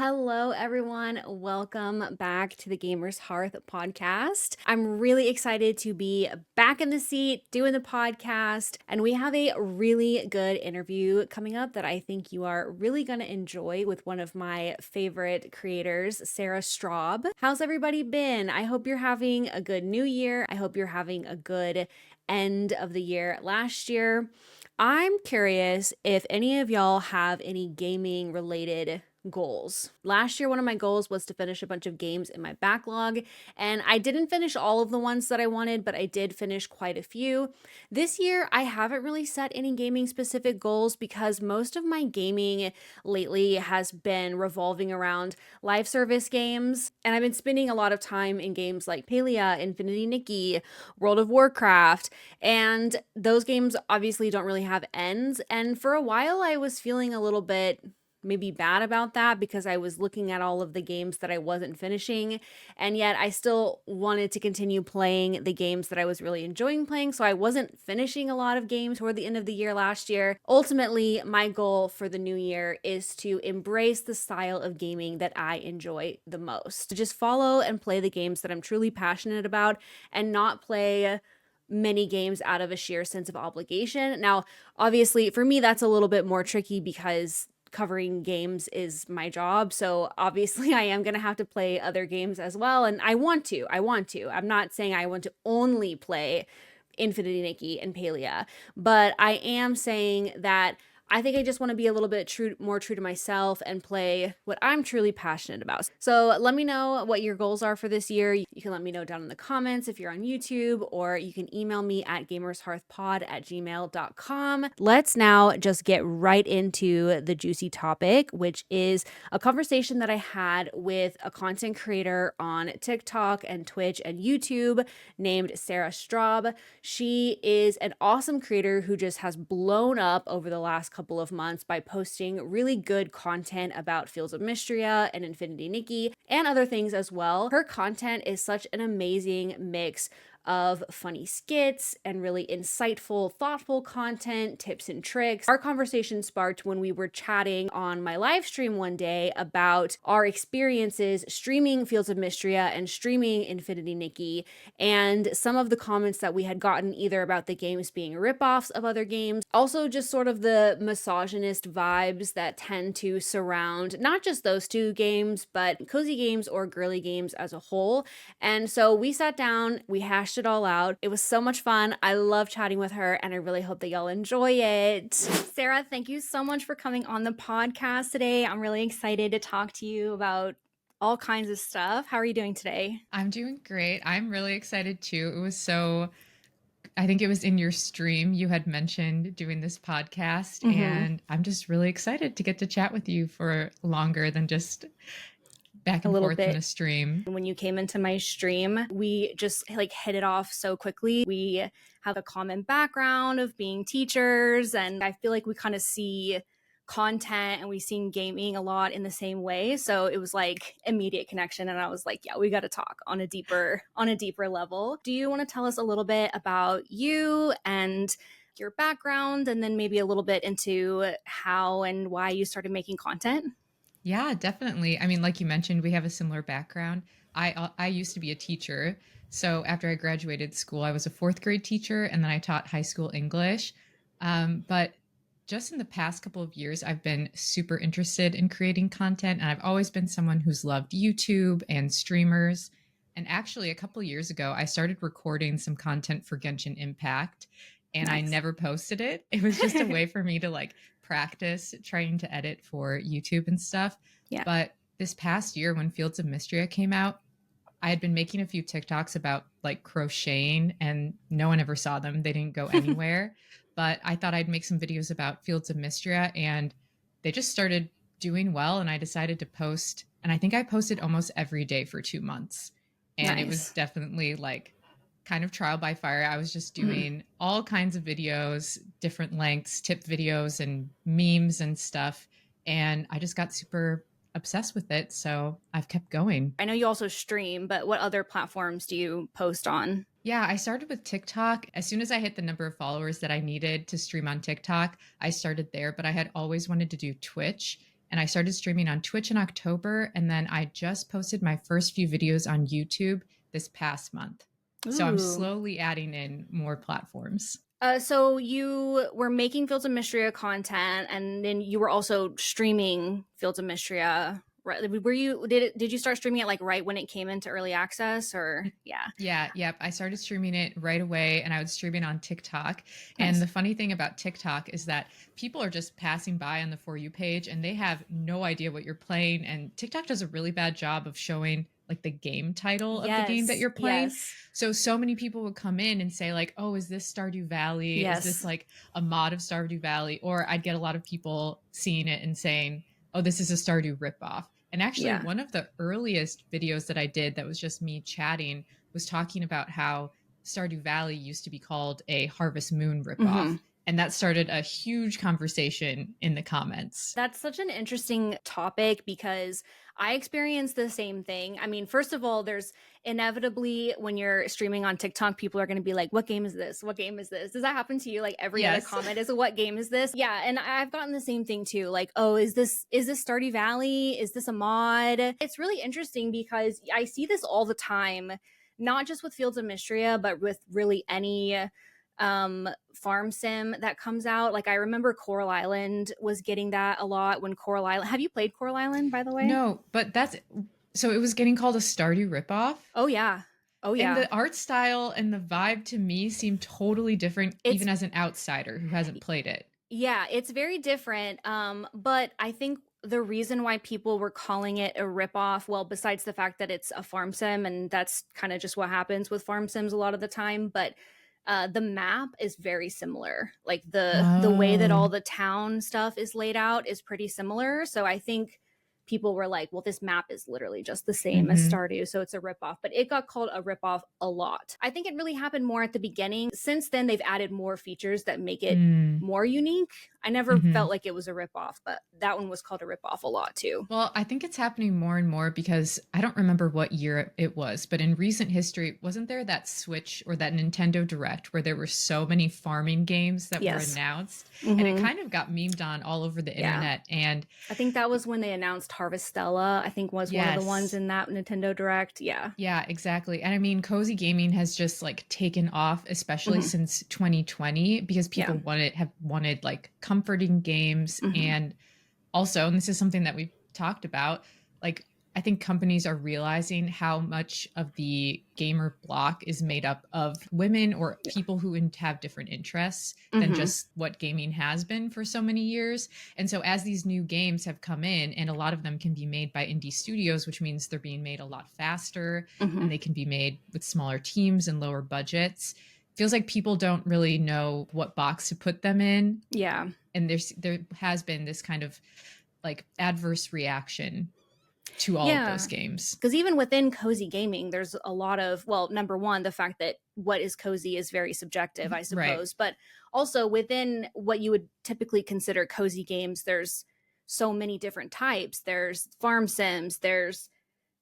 Hello, everyone. Welcome back to the Gamer's Hearth podcast. I'm really excited to be back in the seat doing the podcast, and we have a really good interview coming up that I think you are really going to enjoy with one of my favorite creators, SaraStrawb. How's everybody been? I hope you're having a good new year. I hope you're having a good end of the year last year. I'm curious if any of y'all have any gaming related goals. Last year, one of my goals was to finish a bunch of games in my backlog, and I didn't finish all of the ones that I wanted, but I did finish quite a few. This year, I haven't really set any gaming specific goals because most of my gaming lately has been revolving around live service games, and I've been spending a lot of time in games like Palia, Infinity Nikki, World of Warcraft, and those games obviously don't really have ends. And for a while, I was feeling a little bit maybe bad about that because I was looking at all of the games that I wasn't finishing, and yet I still wanted to continue playing the games that I was really enjoying playing, so I wasn't finishing a lot of games toward the end of the year last year. Ultimately, my goal for the new year is to embrace the style of gaming that I enjoy the most. To just follow and play the games that I'm truly passionate about and not play many games out of a sheer sense of obligation. Now, obviously, for me, that's a little bit more tricky because covering games is my job. So obviously I am going to have to play other games as well. And I want to. I'm not saying I want to only play Infinity Nikki and Palia, but I am saying that I think I just want to be a little bit more true to myself and play what I'm truly passionate about. So let me know what your goals are for this year. You can let me know down in the comments if you're on YouTube, or you can email me at gamershearthpod@gmail.com. Let's now just get right into the juicy topic, which is a conversation that I had with a content creator on TikTok and Twitch and YouTube named SaraStrawb. She is an awesome creator who just has blown up over the last couple of months by posting really good content about Fields of Mistria and Infinity Nikki and other things as well. Her content is such an amazing mix of funny skits and really insightful, thoughtful content, tips and tricks. Our conversation sparked when we were chatting on my live stream one day about our experiences streaming Fields of Mistria and streaming Infinity Nikki, and some of the comments that we had gotten either about the games being ripoffs of other games, also just sort of the misogynist vibes that tend to surround not just those two games, but cozy games or girly games as a whole. And so we sat down, we hashed it all out. It was so much fun. I love chatting with her, and I really hope that y'all enjoy it. Sarah, thank you so much for coming on the podcast today. I'm really excited to talk to you about all kinds of stuff. How are you doing today? I'm doing great. I'm really excited too. I think it was in your stream you had mentioned doing this podcast, and I'm just really excited to get to chat with you for longer than just back A and little forth in bit. a stream. When you came into my stream, we just like hit it off so quickly. We have a common background of being teachers, and I feel like we kind of see content and we've seen gaming a lot in the same way. So it was like immediate connection, and I was like, yeah, we got to talk on a deeper level. Do you want to tell us a little bit about you and your background, and then maybe a little bit into how and why you started making content? Yeah, definitely. I mean, like you mentioned, we have a similar background. I used to be a teacher. So after I graduated school, I was a fourth grade teacher, and then I taught high school English. But just in the past couple of years, I've been super interested in creating content, and I've always been someone who's loved YouTube and streamers. And actually, a couple of years ago, I started recording some content for Genshin Impact, and I Nice. never posted it. It was just a way for me to like practice trying to edit for YouTube and stuff. Yeah. But this past year, when Fields of Mistria came out, I had been making a few TikToks about like crocheting, and no one ever saw them. They didn't go anywhere. But I thought I'd make some videos about Fields of Mistria, and they just started doing well. And I decided to post, and I think I posted almost every day for 2 months. And it was Nice. definitely like kind of trial by fire. I was just doing all kinds of videos, different lengths, tip videos, and memes and stuff. And I just got super obsessed with it. So I've kept going. I know you also stream, but what other platforms do you post on? Yeah, I started with TikTok. As soon as I hit the number of followers that I needed to stream on TikTok, I started there, but I had always wanted to do Twitch. and I started streaming on Twitch in October, and then I just posted my first few videos on YouTube this past month. So I'm Ooh. slowly adding in more platforms. So you were making Fields of Mistria content, and then you were also streaming Fields of Mistria. Right? Were you did you start streaming it like right when it came into early access, or yeah? Yeah, yep. I started streaming it right away and I would stream it on TikTok. And Nice. the funny thing about TikTok is that people are just passing by on the For You page and they have no idea what you're playing. And TikTok does a really bad job of showing like the game title of the game that Yes. you're playing. Yes. So many people would come in and say like, "Oh, is this Stardew Valley? Is this Yes. like a mod of Stardew Valley?" Or I'd get a lot of people seeing it and saying, "Oh, this is a Stardew ripoff." And actually, Yeah. one of the earliest videos that I did that was just me chatting was talking about how Stardew Valley used to be called a Harvest Moon ripoff. Mm-hmm. And that started a huge conversation in the comments. That's such an interesting topic because I experienced the same thing. I mean, first of all, there's inevitably when you're streaming on TikTok, people are going to be like, "What game is this? What game is this?" Does that happen to you? Like every other Yes. comment is, "What game is this?" Yeah, and I've gotten the same thing too. Like, "Oh, is this Stardew Valley? Is this a mod?" It's really interesting because I see this all the time, not just with Fields of Mistria, but with really any farm sim that comes out. Like I remember Coral Island was getting that a lot when Coral Island. Have you played Coral Island, by the way? No, but that's so it was getting called a Stardew ripoff. Oh yeah. Oh And yeah. the art style and the vibe to me seemed totally different, It's even as an outsider who hasn't played it. yeah, it's very different. But I think the reason why people were calling it a ripoff, well, besides the fact that it's a farm sim, and that's kind of just what happens with farm sims a lot of the time, but the map is very similar. Like the way that all Oh. the town stuff is laid out is pretty similar. So I think people were like, well, this map is literally just the same as Mhm. Stardew, so it's a ripoff. But it got called a ripoff a lot. I think it really happened more at the beginning. Since then, they've added more features that make it Mm. more unique. I never Mhm. felt like it was a ripoff, but that one was called a ripoff a lot too. Well, I think it's happening more and more because I don't remember what year it was, but in recent history, wasn't there that Switch or that Nintendo Direct where there were so many farming games that were Yes. announced? Mhm. And it kind of got memed on all over the Yeah. internet. And I think that was when they announced Harvestella, I think was one of the ones yes. in that Nintendo Direct. Yeah. Yeah, exactly. And I mean, cozy gaming has just like taken off, especially Mhm. since 2020, because Yeah. people have wanted like comforting games. Mhm. And also, and this is something that we've talked about, like I think companies are realizing how much of the gamer block is made up of women or Yeah. people who have different interests than Mhm. just what gaming has been for so many years. And so as these new games have come in, and a lot of them can be made by indie studios, which means they're being made a lot faster Mhm. and they can be made with smaller teams and lower budgets. Feels like people don't really know what box to put them in. Yeah. And there has been this kind of like adverse reaction to all of those Yeah. games. Because even within cozy gaming, there's a lot of, well, number one, the fact that what is cozy is very subjective, I Right. suppose. But also within what you would typically consider cozy games, there's so many different types. There's farm sims, there's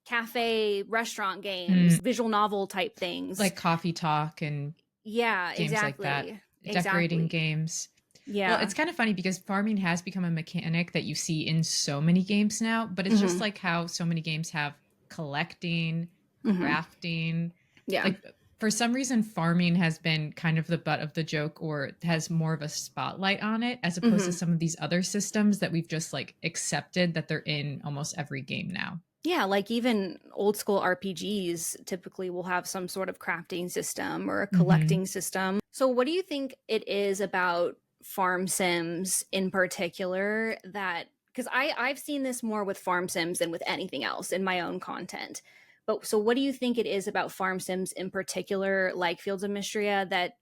cafe, restaurant games, visual novel type things. Like coffee talk and yeah, games like that. exactly. Decorating Exactly. games. Well, Yeah. it's kind of funny because farming has become a mechanic that you see in so many games now, but it's just Mhm. like how so many games have collecting, Mhm. crafting. Yeah. Like for some reason, farming has been kind of the butt of the joke or has more of a spotlight on it as opposed to Mhm. some of these other systems that we've just like accepted that they're in almost every game now. Yeah, like even old school RPGs typically will have some sort of crafting system or a Mhm. collecting system. So, what do you think it is about farm sims in particular that, because I've seen this more with farm sims than with anything else in my own content. But so, what do you think it is about farm sims in particular, like Fields of Mistria, that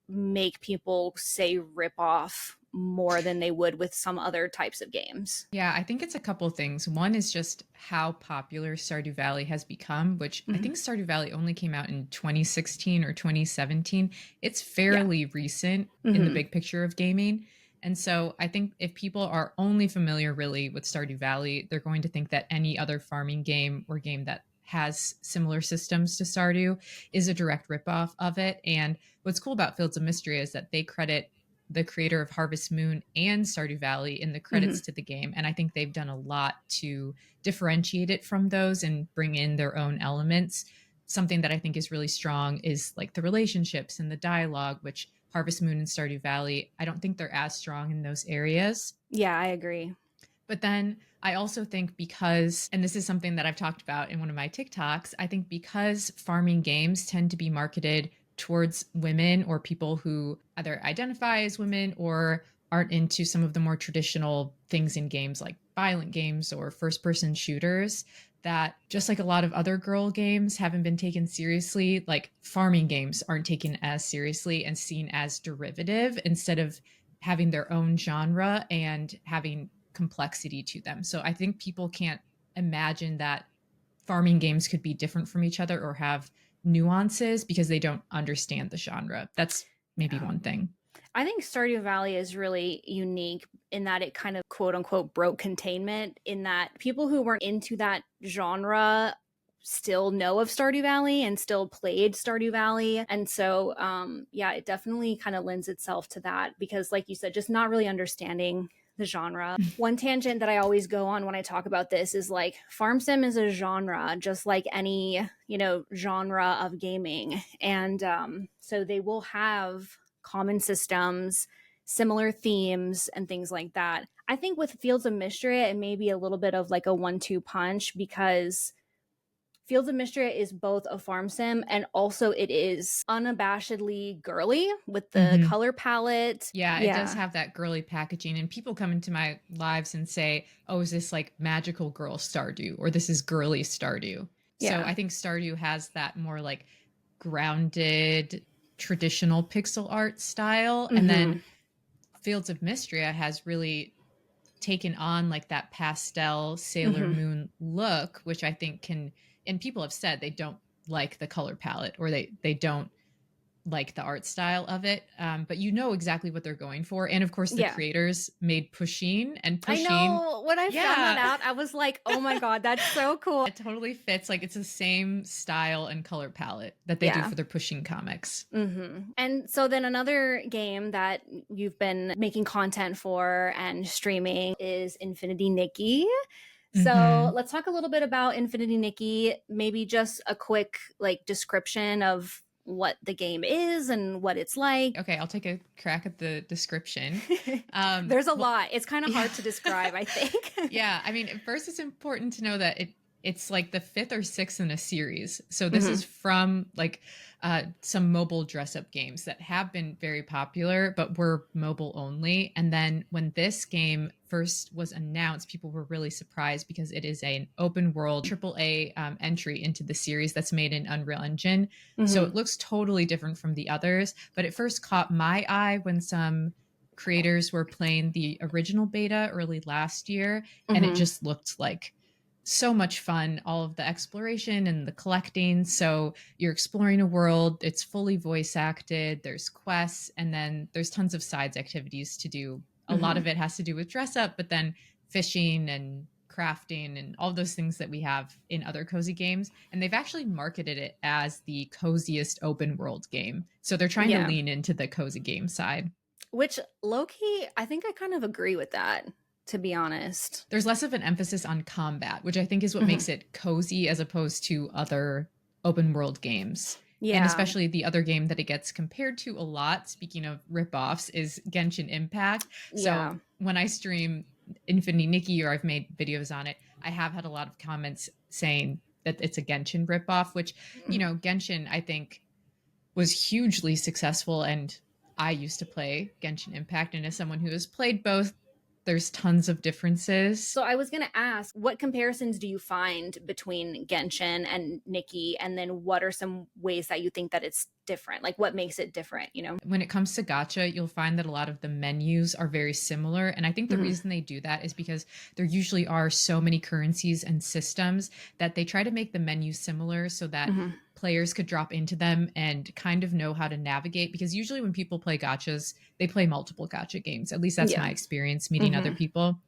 make people say rip off more than they would with some other types of games? Yeah, I think it's a couple things. One is just how popular Stardew Valley has become, which I Mhm. think Stardew Valley only came out in 2016 or 2017. It's Yeah. fairly recent in the Mhm. big picture of gaming. And so I think if people are only familiar really with Stardew Valley, they're going to think that any other farming game or game that has similar systems to Stardew is a direct ripoff of it. And what's cool about Fields of Mystery is that they credit the creator of Harvest Moon and Stardew Valley in the credits to the game. And I think they've done a lot to differentiate it from those and bring in their own elements. Something that I think is really strong is like the relationships and the dialogue, which Harvest Moon and Stardew Valley, I don't think they're as strong in those areas. Yeah, I agree. But then I also think because, and this is something that I've talked about in one of my TikToks, I think because farming games tend to be marketed towards women or people who either identify as women or aren't into some of the more traditional things in games like violent games or first person shooters, that just like a lot of other girl games haven't been taken seriously, like farming games aren't taken as seriously and seen as derivative instead of having their own genre and having complexity to them. So I think people can't imagine that farming games could be different from each other or have nuances because they don't understand the genre. That's maybe one thing. I think Stardew Valley is really unique in that it kind of quote unquote broke containment, in that people who weren't into that genre still know of Stardew Valley and still played Stardew Valley. And so, yeah, it definitely kind of lends itself to that because, like you said, just not really understanding the genre. One tangent that I always go on when I talk about this is like farm sim is a genre, just like any, genre of gaming. And so they will have common systems, similar themes, and things like that. I think with Fields of Mistria, it may be a little bit of like a 1-2 punch because Fields of Mistria is both a farm sim and also it is unabashedly girly with the color palette. Yeah, it does have that girly packaging. And people come into my lives and say, oh, is this like magical girl Stardew? Or this is girly Stardew. So I think Stardew has that more like grounded, traditional pixel art style. And then Fields of Mistria has really taken on like that pastel Sailor Moon look, which I think can, and people have said they don't like the color palette or they don't like the art style of it, but you know exactly what they're going for. And of course the creators made Pusheen, and Pusheen, I know, when I found that out, I was like, oh my god, that's so cool. It totally fits. Like it's the same style and color palette that they do for their Pusheen comics. And so then another game that you've been making content for and streaming is Infinity Nikki. So let's talk a little bit about Infinity Nikki, maybe just a quick like description of what the game is and what it's like. Okay, I'll take a crack at the description. There's a lot. It's kind of hard to describe, I think. Yeah, I mean, at first it's important to know that it's like the 5th or 6th in a series. So this is from like some mobile dress-up games that have been very popular, but were mobile only. And then when this game first was announced, people were really surprised because it is an open world AAA entry into the series that's made in Unreal Engine. So it looks totally different from the others, but it first caught my eye when some creators were playing the original beta early last year, and it just looked like so much fun, all of the exploration and the collecting. So you're exploring a world, it's fully voice acted, there's quests, and then there's tons of sides activities to do. A lot of it has to do with dress up, but then fishing and crafting and all those things that we have in other cozy games. And they've actually marketed it as the coziest open world game. So they're trying to lean into the cozy game side. Which, low-key, I think I kind of agree with that, to be honest. There's less of an emphasis on combat, which I think is what makes it cozy as opposed to other open world games. Yeah. And especially the other game that it gets compared to a lot, speaking of ripoffs, is Genshin Impact. So when I stream Infinity Nikki or I've made videos on it, I have had a lot of comments saying that it's a Genshin ripoff, which, Genshin, I think, was hugely successful. And I used to play Genshin Impact. And as someone who has played both, there's tons of differences. So I was going to ask, what comparisons do you find between Genshin and Nikki? And then what are some ways that you think that it's different? Like what makes it different, When it comes to gacha, you'll find that a lot of the menus are very similar. And I think the reason they do that is because there usually are so many currencies and systems that they try to make the menu similar so that players could drop into them and kind of know how to navigate. Because usually when people play gachas, they play multiple gacha games. At least that's my experience meeting other people.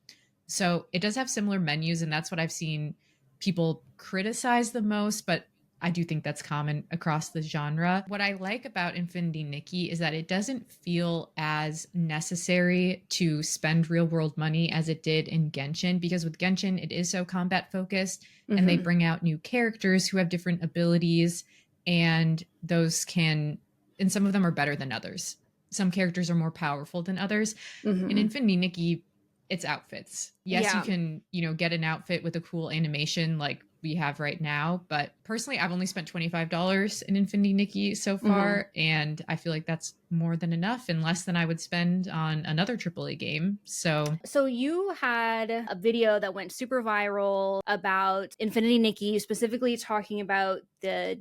So it does have similar menus, and that's what I've seen people criticize the most. But I do think that's common across the genre. What I like about Infinity Nikki is that it doesn't feel as necessary to spend real world money as it did in Genshin, because with Genshin, it is so combat focused and they bring out new characters who have different abilities, and those can, and some of them are better than others. Some characters are more powerful than others. In Infinity Nikki, it's outfits. Yes, you can, get an outfit with a cool animation like we have right now, but personally I've only spent $25 in Infinity Nikki so far, and I feel like that's more than enough and less than I would spend on another AAA game. So you had a video that went super viral about Infinity Nikki, specifically talking about the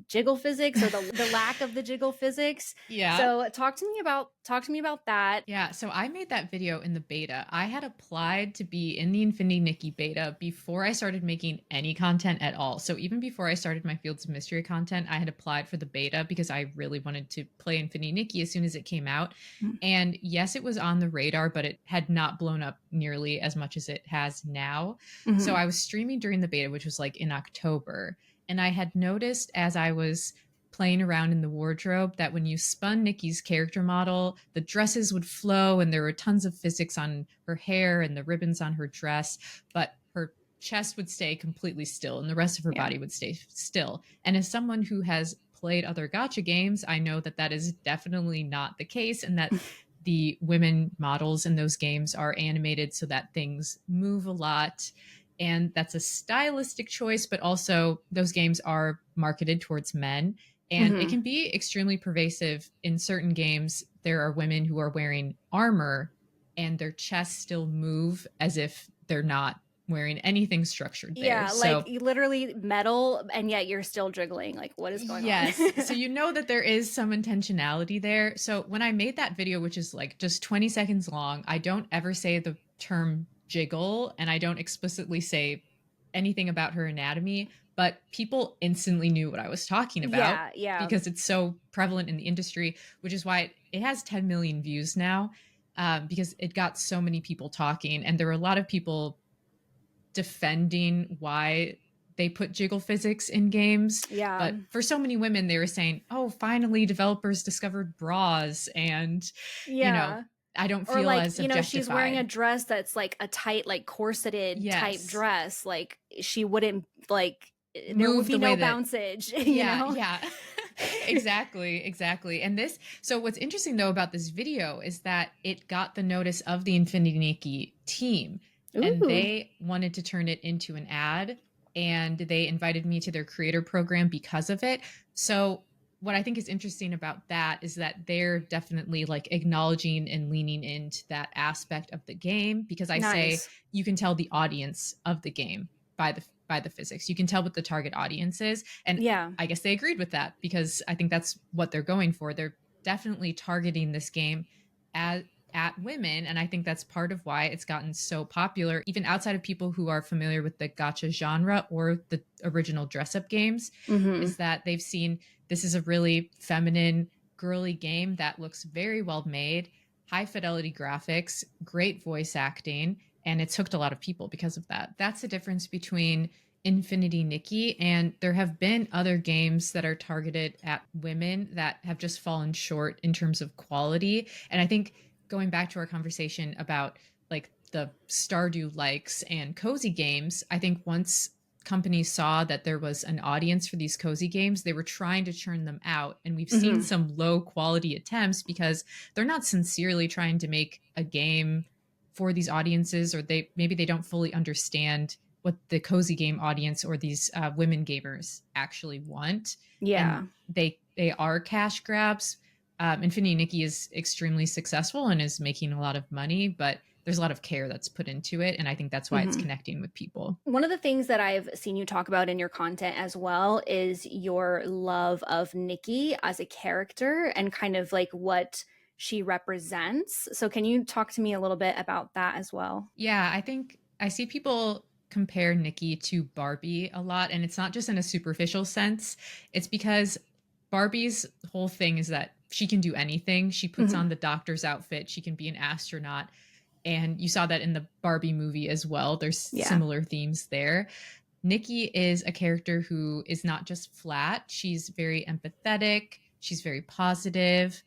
jiggle physics, or the lack of the jiggle physics. Yeah. So talk to me about that. Yeah, so I made that video in the beta. I had applied to be in the Infinity Nikki beta before I started making any content at all. So even before I started my Fields of Mistria content, I had applied for the beta because I really wanted to play Infinity Nikki as soon as it came out. And yes, it was on the radar, but it had not blown up nearly as much as it has now. So I was streaming during the beta, which was like in October. And I had noticed as I was playing around in the wardrobe that when you spun Nikki's character model, the dresses would flow and there were tons of physics on her hair and the ribbons on her dress, but her chest would stay completely still and the rest of her body would stay still. And as someone who has played other gacha games, I know that that is definitely not the case, and that the women models in those games are animated so that things move a lot. And that's a stylistic choice, but also those games are marketed towards men. And it can be extremely pervasive. In certain games, there are women who are wearing armor and their chests still move as if they're not wearing anything structured there. Yeah, like literally metal, and yet you're still jiggling. Like, what is going on? Yes. So you know that there is some intentionality there. So when I made that video, which is like just 20 seconds long, I don't ever say the term jiggle, and I don't explicitly say anything about her anatomy, but people instantly knew what I was talking about. Because it's so prevalent in the industry, which is why it has 10 million views now, because it got so many people talking. And there were a lot of people defending why they put jiggle physics in games. But for so many women, they were saying, oh, finally developers discovered bras, and, I don't feel as objectified. She's wearing a dress that's like a tight, like corseted type dress. Like she wouldn't there would be no bouncage. Yeah. Exactly. And so what's interesting though about this video is that it got the notice of the Infinity Nikki team. Ooh. And they wanted to turn it into an ad, and they invited me to their creator program because of it. So what I think is interesting about that is that they're definitely like acknowledging and leaning into that aspect of the game, because I say you can tell the audience of the game by the physics. You can tell what the target audience is. And I guess they agreed with that, because I think that's what they're going for. They're definitely targeting this game at women, and I think that's part of why it's gotten so popular, even outside of people who are familiar with the gacha genre or the original dress-up games, is that they've seen this is a really feminine, girly game that looks very well made, high fidelity graphics, great voice acting, and it's hooked a lot of people because of that. That's the difference between Infinity Nikki, and there have been other games that are targeted at women that have just fallen short in terms of quality. And I think going back to our conversation about like the Stardew likes and cozy games, I think once companies saw that there was an audience for these cozy games, they were trying to churn them out. And we've seen some low quality attempts because they're not sincerely trying to make a game for these audiences, or maybe they don't fully understand what the cozy game audience or these women gamers actually want. And they are cash grabs. Infinity Nikki is extremely successful and is making a lot of money, but there's a lot of care that's put into it. And I think that's why it's connecting with people. One of the things that I've seen you talk about in your content as well is your love of Nikki as a character and kind of like what she represents. So can you talk to me a little bit about that as well? Yeah, I think I see people compare Nikki to Barbie a lot, and it's not just in a superficial sense. It's because Barbie's whole thing is that she can do anything. She puts on the doctor's outfit. She can be an astronaut. And you saw that in the Barbie movie as well. There's similar themes there. Nikki is a character who is not just flat. She's very empathetic. She's very positive.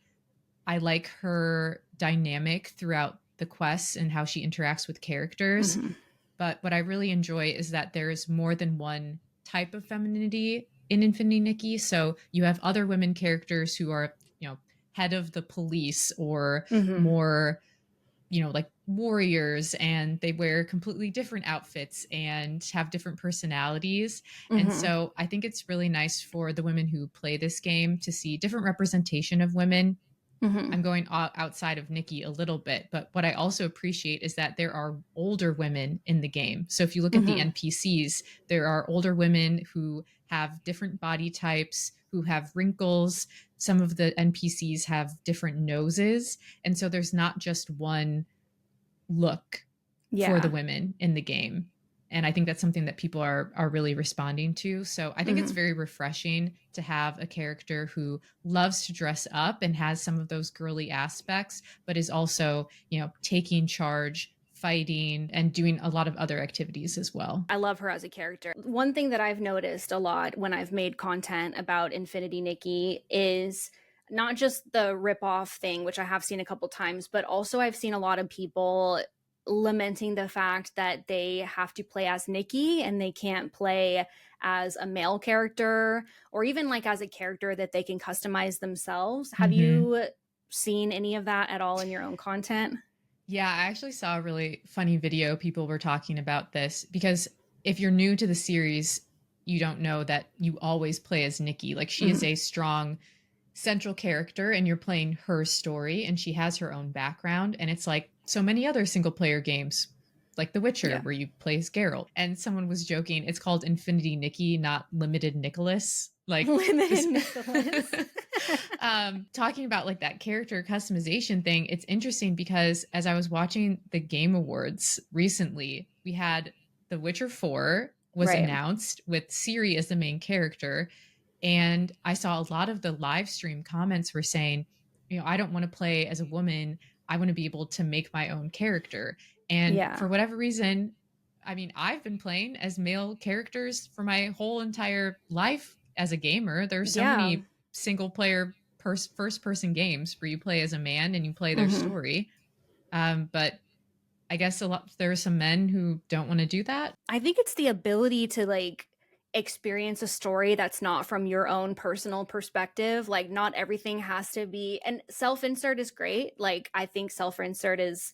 I like her dynamic throughout the quests and how she interacts with characters. Mm-hmm. But what I really enjoy is that there's more than one type of femininity in Infinity Nikki. So you have other women characters who are, head of the police or Mm-hmm. more, like warriors, and they wear completely different outfits and have different personalities. And Mm-hmm. so I think it's really nice for the women who play this game to see different representation of women. Mm-hmm. I'm going outside of Nikki a little bit, but what I also appreciate is that there are older women in the game. So if you look at the Mm-hmm. NPCs, there are older women who have different body types, who have wrinkles. Some of the NPCs have different noses. And so there's not just one look for the Yeah. women in the game. And I think that's something that people are really responding to. So I think it's Mm-hmm. very refreshing to have a character who loves to dress up and has some of those girly aspects, but is also, taking charge, fighting, and doing a lot of other activities as well. I love her as a character. One thing that I've noticed a lot when I've made content about Infinity Nikki is not just the ripoff thing, which I have seen a couple times, but also I've seen a lot of people lamenting the fact that they have to play as Nikki and they can't play as a male character or even like as a character that they can customize themselves. Have Mm-hmm. you seen any of that at all in your own content? Yeah, I actually saw a really funny video. People were talking about this because if you're new to the series, you don't know that you always play as Nikki. Like, she is Mm-hmm. a strong central character and you're playing her story, and she has her own background. And it's like so many other single player games, like The Witcher, Yeah. where you play as Geralt. And someone was joking, it's called Infinity Nikki, not Limited Nicholas. Like, Limited this. Nicholas. Talking about like that character customization thing, it's interesting because as I was watching the Game Awards recently, we had The Witcher 4 was Right. announced with Ciri as the main character. And I saw a lot of the live stream comments were saying, I don't want to play as a woman. I want to be able to make my own character. And Yeah. for whatever reason, I've been playing as male characters for my whole entire life as a gamer. There's so Yeah. many single player first person games where you play as a man and you play their Mm-hmm. story. But I guess there are some men who don't want to do that. I think it's the ability to like experience a story that's not from your own personal perspective. Like not everything has to be, and self-insert is great. Like I think self-insert is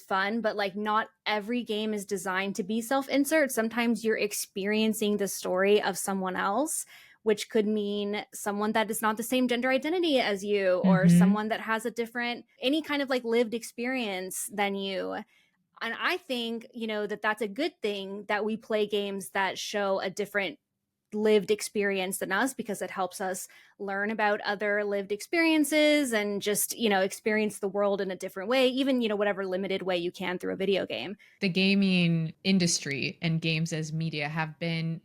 fun, but like not every game is designed to be self-insert. Sometimes you're experiencing the story of someone else, which could mean someone that is not the same gender identity as you or Mm-hmm. someone that has a different any kind of like lived experience than you. And I think, that that's a good thing that we play games that show a different lived experience than us because it helps us learn about other lived experiences and just, experience the world in a different way, even, whatever limited way you can through a video game. The gaming industry and games as media have been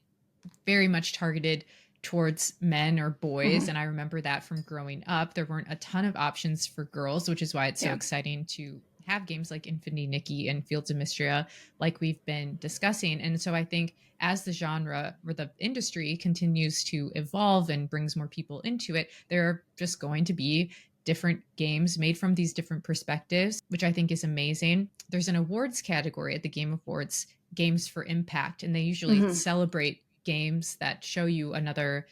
very much targeted towards men or boys. Mm-hmm. And I remember that from growing up. There weren't a ton of options for girls, which is why it's so Yeah. exciting to have games like Infinity Nikki and Fields of Mistria, like we've been discussing. And so I think as the genre or the industry continues to evolve and brings more people into it, there are just going to be different games made from these different perspectives, which I think is amazing. There's an awards category at the Game Awards, Games for Impact, and they usually Mm-hmm. celebrate games that show you another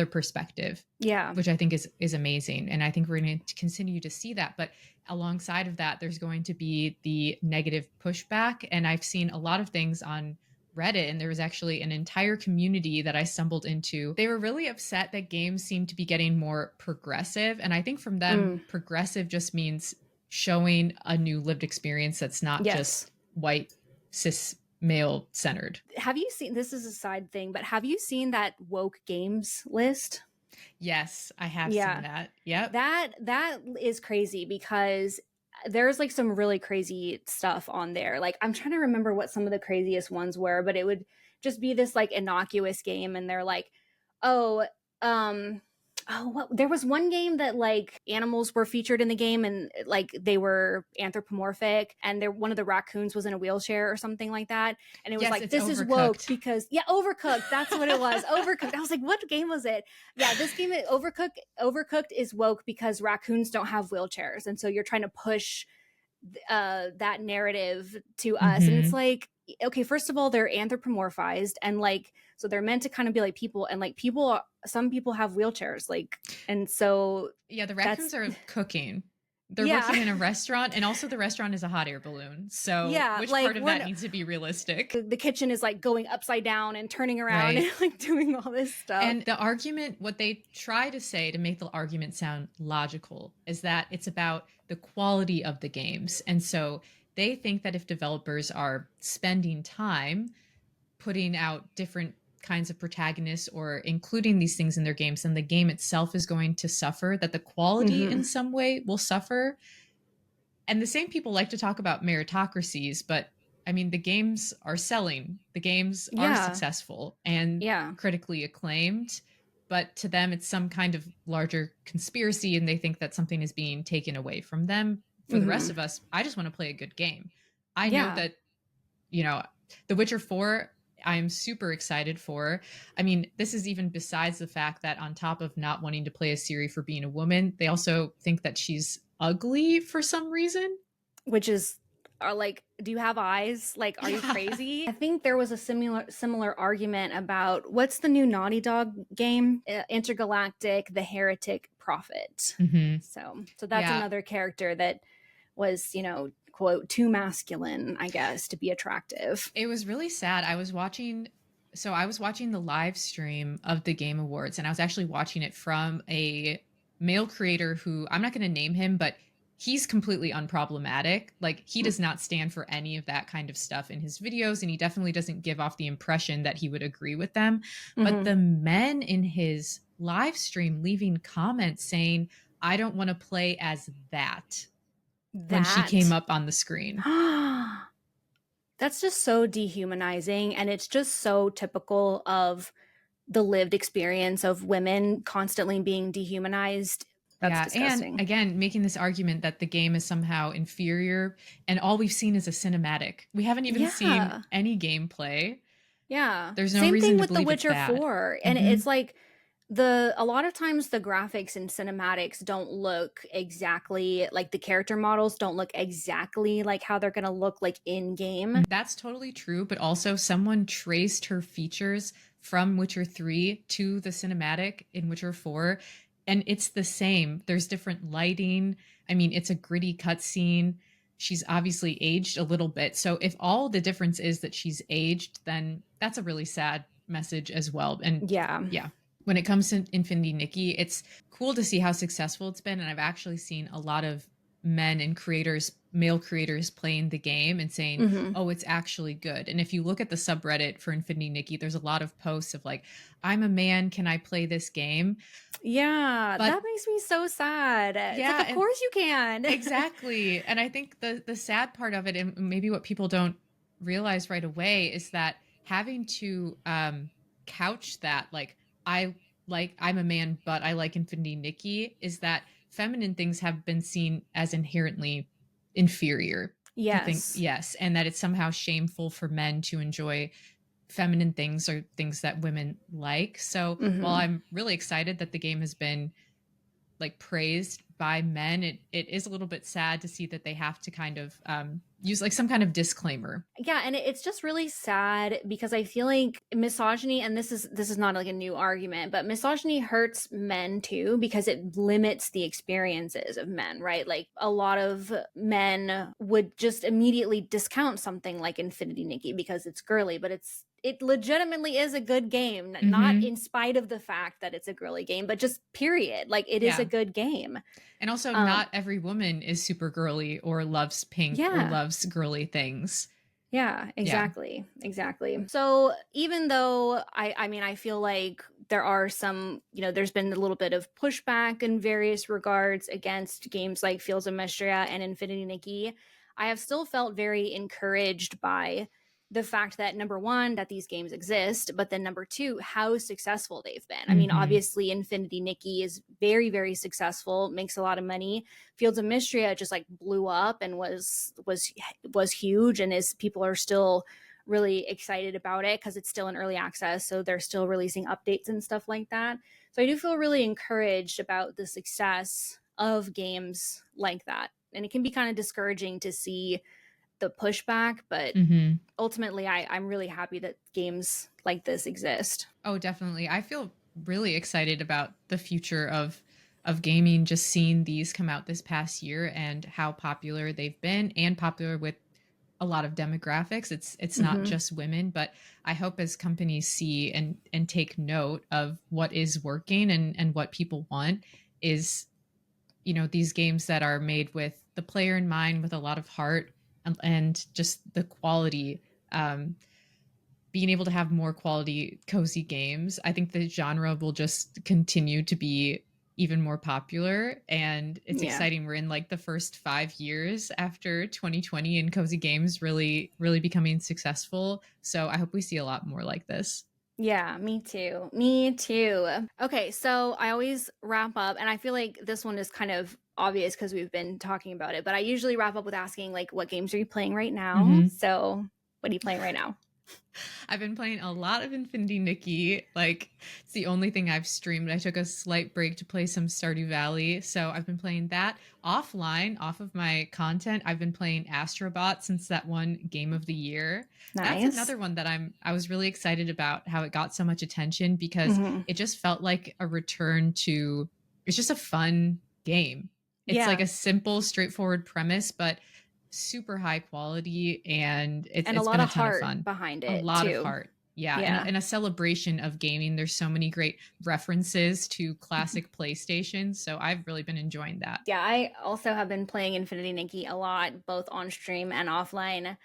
perspective, Yeah. which I think is amazing. And I think we're going to continue to see that. But alongside of that, there's going to be the negative pushback. And I've seen a lot of things on Reddit, and there was actually an entire community that I stumbled into. They were really upset that games seem to be getting more progressive. And I think from them, Mm. progressive just means showing a new lived experience that's not Yes. just white, cis, male centered. Have you seen, this is a side thing, but have you seen that woke games list? Yes, I have seen Yeah. that. Yep. That is crazy because there's like some really crazy stuff on there. Like I'm trying to remember what some of the craziest ones were, but it would just be this like innocuous game and they're like, "Oh, um Oh, there was one game that like animals were featured in the game and like they were anthropomorphic and one of the raccoons was in a wheelchair or something like that. And it was Yes, like, it's this is woke Overcooked. because Overcooked. That's what it was. Overcooked. I was like, what game was it? Yeah, this game Overcooked is woke because raccoons don't have wheelchairs. And so you're trying to push that narrative to us. And it's like, okay, first of all, they're anthropomorphized and like, so they're meant to kind of be like people, and like some people have wheelchairs, like, and so Yeah, the that's raccoons are cooking. They're yeah. working in a restaurant, and also the restaurant is a hot air balloon. So Yeah, which like part of that needs to be realistic? the kitchen is like going upside down and turning around Right. and like doing all this stuff. And the argument, what they try to say to make the argument sound logical, is that it's about the quality of the games. And so they think that if developers are spending time putting out different kinds of protagonists or including these things in their games, then the game itself is going to suffer, that the quality in some way will suffer. And the same people like to talk about meritocracies, but I mean, the games are selling, the games are successful and critically acclaimed, but to them, it's some kind of larger conspiracy, and they think that something is being taken away from them. For the rest of us, I just want to play a good game. I know that, you know, The Witcher 4, I'm super excited for. I mean, this is even besides the fact that on top of not wanting to play a Ciri for being a woman, they also think that she's ugly for some reason. Which is, are like, do you have eyes? Like, are you crazy? I think there was a similar argument about what's the new Naughty Dog game, Intergalactic, the Heretic Prophet. So that's another character that was, you know, quote, too masculine, I guess, to be attractive. It was really sad. I was watching the live stream of the Game Awards, and I was actually watching it from a male creator who, I'm not going to name him, but he's completely unproblematic. Like, he does not stand for any of that kind of stuff in his videos, and he definitely doesn't give off the impression that he would agree with them. But the men in his live stream leaving comments saying, I don't want to play as that when she came up on the screen. That's just so dehumanizing, and it's just so typical of the lived experience of women constantly being dehumanized. That's disgusting. And again, making this argument that the game is somehow inferior, and all we've seen is a cinematic. We haven't even seen any gameplay. Yeah. There's no reason to believe it's bad. Same thing with The Witcher 4. And it's like, a lot of times the graphics and cinematics don't look exactly like, the character models don't look exactly like how they're going to look like in game. That's totally true, but also someone traced her features from Witcher 3 to the cinematic in Witcher 4, and it's the same. There's different lighting. I mean, it's a gritty cutscene. She's obviously aged a little bit. So if all the difference is that she's aged, then that's a really sad message as well. And yeah. When it comes to Infinity Nikki, it's cool to see how successful it's been. And I've actually seen a lot of men and creators, male creators, playing the game and saying, oh, it's actually good. And if you look at the subreddit for Infinity Nikki, there's a lot of posts of like, I'm a man, can I play this game? Yeah, but that makes me so sad. Yeah, like, of course you can. Exactly. And I think the sad part of it, and maybe what people don't realize right away, is that having to couch that, like, I'm a man, but I like Infinity Nikki, is that feminine things have been seen as inherently inferior. Yes. And that it's somehow shameful for men to enjoy feminine things or things that women like. So while I'm really excited that the game has been like praised by men, it is a little bit sad to see that they have to kind of use like some kind of disclaimer. Yeah, and it's just really sad because I feel like misogyny, and this is not like a new argument, but misogyny hurts men too because it limits the experiences of men, right? Like, a lot of men would just immediately discount something like Infinity Nikki because it's girly, but it legitimately is a good game, not in spite of the fact that it's a girly game, but just period. Like, it is a good game. And also, not every woman is super girly or loves pink or loves girly things. Yeah, exactly. Exactly. So even though I mean, I feel like there are some, there's been a little bit of pushback in various regards against games like Fields of Mistria and Infinity Nikki, I have still felt very encouraged by the fact that number one, that these games exist, but then number two, how successful they've been. I mean, obviously Infinity Nikki is very, very successful, makes a lot of money. Fields of Mistria just like blew up and was huge, and people are still really excited about it because it's still in early access, so they're still releasing updates and stuff like that. So I do feel really encouraged about the success of games like that. And it can be kind of discouraging to see the pushback, but ultimately I'm really happy that games like this exist. Oh, definitely. I feel really excited about the future of gaming, just seeing these come out this past year and how popular they've been, and popular with a lot of demographics. It's not just women, but I hope as companies see and take note of what is working and what people want is, you know, these games that are made with the player in mind, with a lot of heart, and just the quality, being able to have more quality, cozy games. I think the genre will just continue to be even more popular, and it's exciting. We're in like the first 5 years after 2020 and cozy games really becoming successful. So I hope we see a lot more like this. Yeah, me too. Me too. Okay, so I always wrap up, and I feel like this one is kind of obvious because we've been talking about it, but I usually wrap up with asking, like, what games are you playing right now? So what are you playing right now? I've been playing a lot of Infinity Nikki. Like, it's the only thing I've streamed. I took a slight break to play some Stardew Valley, so I've been playing that offline, off of my content. I've been playing Astrobot since that one Game of the Year. Nice. That's another one that I was really excited about, how it got so much attention, because it just felt like a return to, it's just a fun game. It's like a simple, straightforward premise, but super high quality, and it's a lot been of a ton heart of fun behind it. A lot too. of heart. Yeah. And a celebration of gaming. There's so many great references to classic PlayStation, so I've really been enjoying that. Yeah, I also have been playing Infinity Nikki a lot, both on stream and offline. And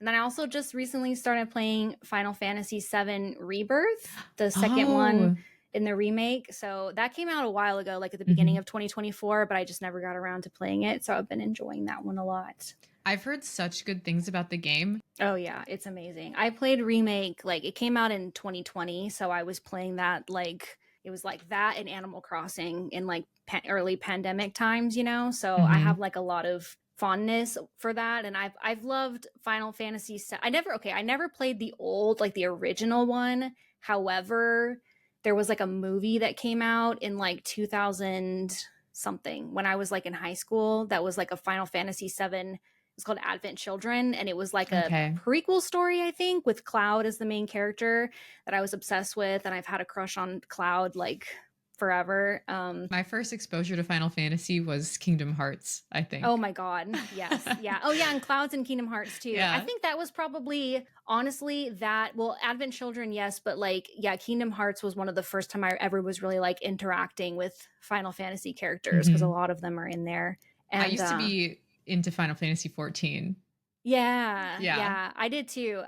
then I also just recently started playing Final Fantasy VII Rebirth, the second one in the remake. So that came out a while ago, like at the beginning of 2024, but I just never got around to playing it. So I've been enjoying that one a lot. I've heard such good things about the game. Oh yeah, it's amazing. I played remake, like it came out in 2020, so I was playing that, like it was like that and Animal Crossing in like early pandemic times, you know? So I have like a lot of fondness for that, and I've loved Final Fantasy. I never played the old, like the original one. However, there was like a movie that came out in like 2000 something when I was like in high school that was like a Final Fantasy 7. It's called Advent Children, and it was like a prequel story, I think, with Cloud as the main character that I was obsessed with, and I've had a crush on Cloud like forever. My first exposure to Final Fantasy was Kingdom Hearts, I think. Oh my god, yes. Yeah. Oh yeah, and Cloud's in Kingdom Hearts too. Yeah. I think that was probably, honestly, Advent Children, yes, but like, yeah, Kingdom Hearts was one of the first time I ever was really like interacting with Final Fantasy characters, because a lot of them are in there. And I used to be into Final Fantasy 14. Yeah, I did too.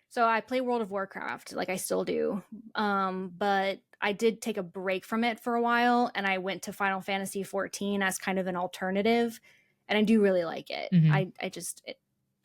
So I play World of Warcraft, like I still do, but I did take a break from it for a while, and I went to Final Fantasy 14 as kind of an alternative, and I do really like it.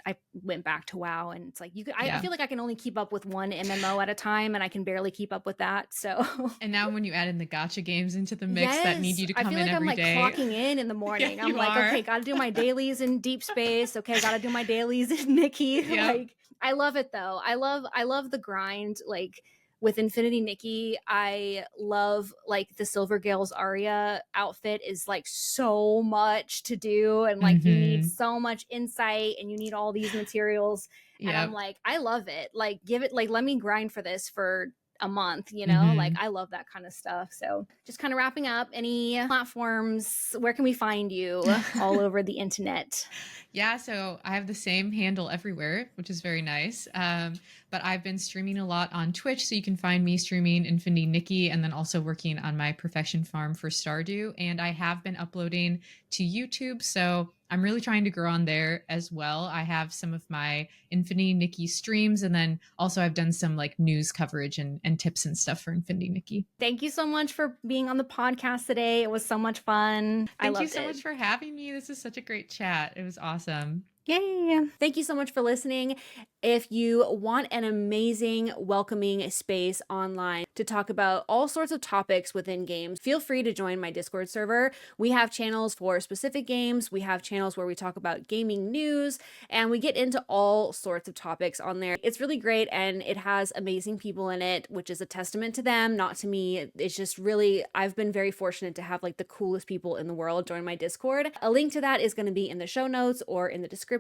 I went back to WoW, and it's like I feel like I can only keep up with one MMO at a time, and I can barely keep up with that. So, and now when you add in the gacha games into the mix that need you to come in every day, I feel like I'm like clocking in the morning. I'm like, okay, got to do my dailies in Deep Space. Okay, got to do my dailies in Nikki. Like, I love it though. I love the grind. Like with Infinity Nikki, I love like the Silvergale's Aria outfit is like so much to do, and like you need so much insight, and you need all these materials, and I'm like, I love it. Like, give it, like, let me grind for this for a month, you know? Like, I love that kind of stuff. So just kind of wrapping up, any platforms, where can we find you all over the internet? Yeah, so I have the same handle everywhere, which is very nice. But I've been streaming a lot on Twitch, so you can find me streaming Infinity Nikki, and then also working on my Perfection Farm for Stardew. And I have been uploading to YouTube, so I'm really trying to grow on there as well. I have some of my Infinity Nikki streams, and then also I've done some like news coverage and tips and stuff for Infinity Nikki. Thank you so much for being on the podcast today. It was so much fun. Thank you so much for having me. This is such a great chat. It was awesome. Yay! Thank you so much for listening. If you want an amazing, welcoming space online to talk about all sorts of topics within games, feel free to join my Discord server. We have channels for specific games, we have channels where we talk about gaming news, and we get into all sorts of topics on there. It's really great, and it has amazing people in it, which is a testament to them, not to me. It's just really, I've been very fortunate to have like the coolest people in the world join my Discord. A link to that is going to be in the show notes or in the description.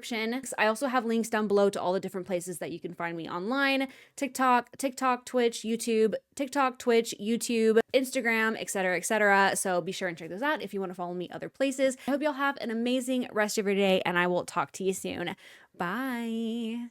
I also have links down below to all the different places that you can find me online: TikTok, Twitch, YouTube, TikTok, Twitch, YouTube, Instagram, etc., etc. So be sure and check those out if you want to follow me other places. I hope y'all have an amazing rest of your day, and I will talk to you soon. Bye.